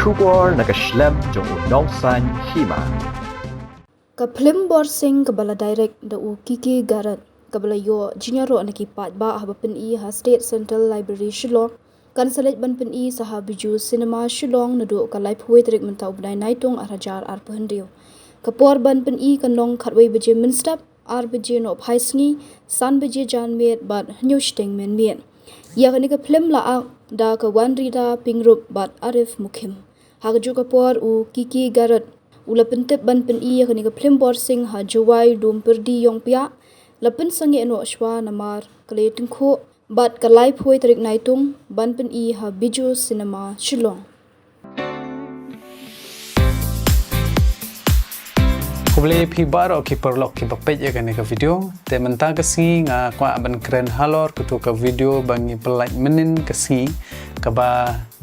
Shubor nakaslem jong unongsan hima. Ka film borsing kabala direct da u kiki garat kabala yo jinyaro anaki pat ba habapen I ha State Central Library Shillong kan salet ban pen I saha biju cinema Shillong nadu ka live huai trik mentau bnai naitung arajar ar pendio kapor ban pen I kan long khatwei beje minstap ar beje no phaisngi san beje jan met bat nyoshteng men mien ya kani ka film la a da ka wan rida pingrup bat Arif Mukhim hagju kapor u kiki garat ula pentep ban pen I kani ka film borsing ha juwai dum perdi yong pia lapen sangi eno shwa namar kale tingkho bat ka live huai tarik naitung ban pen I ha biju cinema Shillong Kuble pi baro ki perlok ki bapet ya kan ka video te menta kasi nga kwa ban keren halor kutu ka video bangi pelai menin kasi ka ba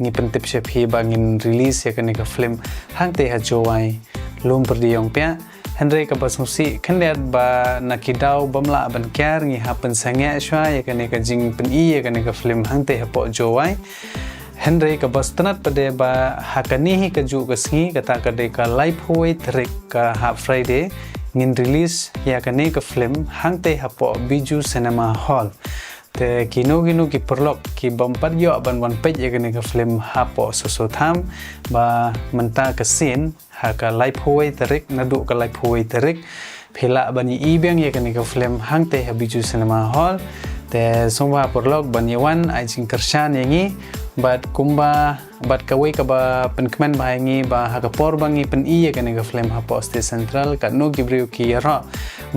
ngi pentip she phi bangin release ya kan ka film hang te ha jowai lum perdi yong pia Henry ka basungsi kandiat ba nakidau bamla ban kyar ngi ha pen sangya shwa ya kan ka jing pen I ya kan ka film hang te ha po jowai Henry ka bastanat pada ba hakanihi ka ju kasngi kata ka ka live huai trik ka ha Friday ngin release ya kani ka film hang te hapo biju cinema hall te kino ki perlok ki bampat yo ban wan page ya kani ka film hapo sosotham ba menta ka scene ha ka live huai trik nadu ka live huai trik phila bani ibeng ya kani ka film hang te ha biju cinema hall te sumba perlok bani wan ai jing kershan yangi bat kumba bat kawai ka ba penkmen bahangi ba hakapor bangi pen I ya kan ka film hapo State Central kat no gibriu ki ro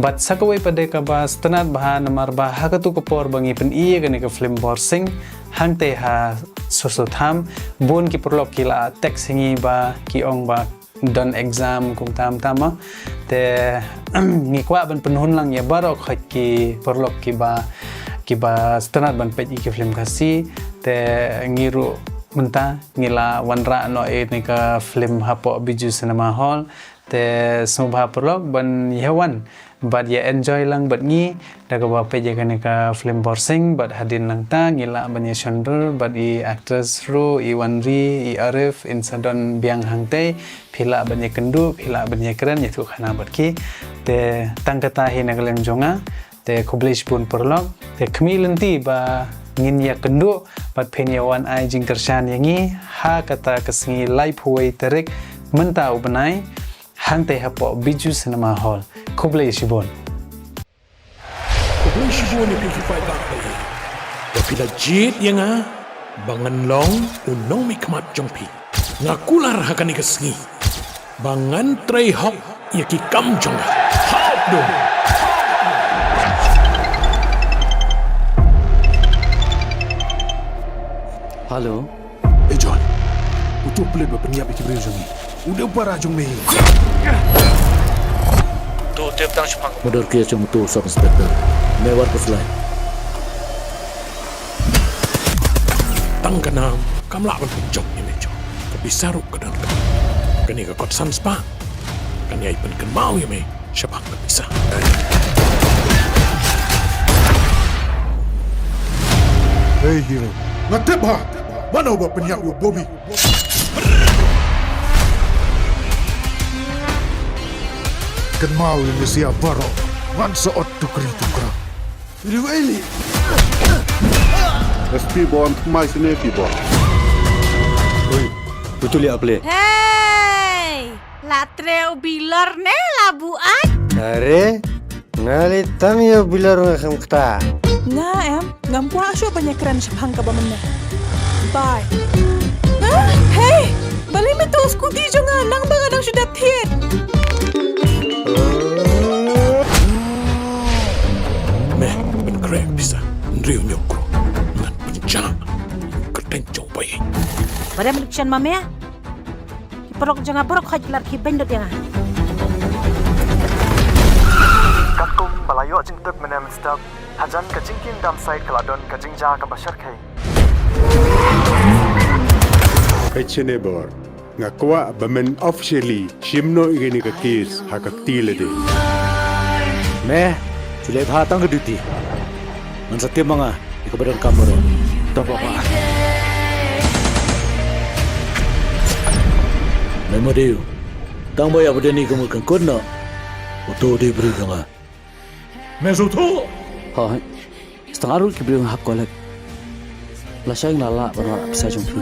bat sakawai pada ka ba stanat bahan namar ba hakatu kapor bangi pen I ya kan ka film borsing hang te ha sosotham bon ki perlok ki la text hingi ba ki ong ba don exam kum tam tama te ngi kwa ban penhun lang ya barok khat ki perlok ki ba stanat ban page ki film kasi te ngiru menta ngila wanra no ni ka film hapo biju cinema hall te subha perlok ban yawan bad ya enjoy lang bad ngi daga ba page kan ka film borsing bad hadin lang ta ngila ban ya shonder bad I actress ro I wanri I Arif in sadon biang hangte phila ban ya kendu phila ban ya keren ya tu khana bad ki te tangkata hi nagalem jonga te kublish pun perlok te kemilenti ba ngin ya kendu bat penyawan ai jing kershan yangi ha kata kesngi live huai terik mentau benai hang te hapo biju cinema hall kublai shibon ni pilihan bakal tapi legit yang bangan long unong mikmat jongpi ngakular hakani kesngi bangan tray hok yaki kam jong hop dong Halo. John. Utuh pelit berpenyiap ikut berjungi. Udah parah jung ni. Tu tiap tang sepang. Modal kia cuma tu sub inspector. Mewar ke fly. Tang kenam. Kamlah pun pencok ni mejo. Tapi saruk ke dalam. Kani ke kot sanspa. Kani ai pun kenmau ya me. Siapa tak bisa. Hey hero. Ngatep ha. Mana ubah penyak u Bobby? Kan mau yang siap barok. Wan seot tukri tukra. Really? SP bom mai sini people. Oi, betul ya ple. Hey, latreu bilar ne labuan. Are, ngali tamio bilar ngam kta. Nga ngampua asyo banyak keren sepang ka ba mana. Bye. Hey, balik metu skuti jangan nang bang adang sudah tiet. Meh, ben krek bisa. Ndriu nyokro. Ngan pencak. Ketencong bayi. Pada melukisan mamea. Perok jangan perok hajlar ki bendot yang. Katum balayo jing tuk menem stab. Hajan kajingkin dam side keladon kajingja ka bashar kai. Kaichene bor. Ngakwa bamen officially shimno igeni ka case hakak tile de. Meh, chule bhatang ke duty. Man satyam mga ikabadan kamera. Tapa pa. Ai modeu. Tang boy apa ni kamu kan kena. Oto di beri kanga. Mesuto! Hai. Setengah ru ki beri hak kolek. Lasai lala berwarna bisa jumpi.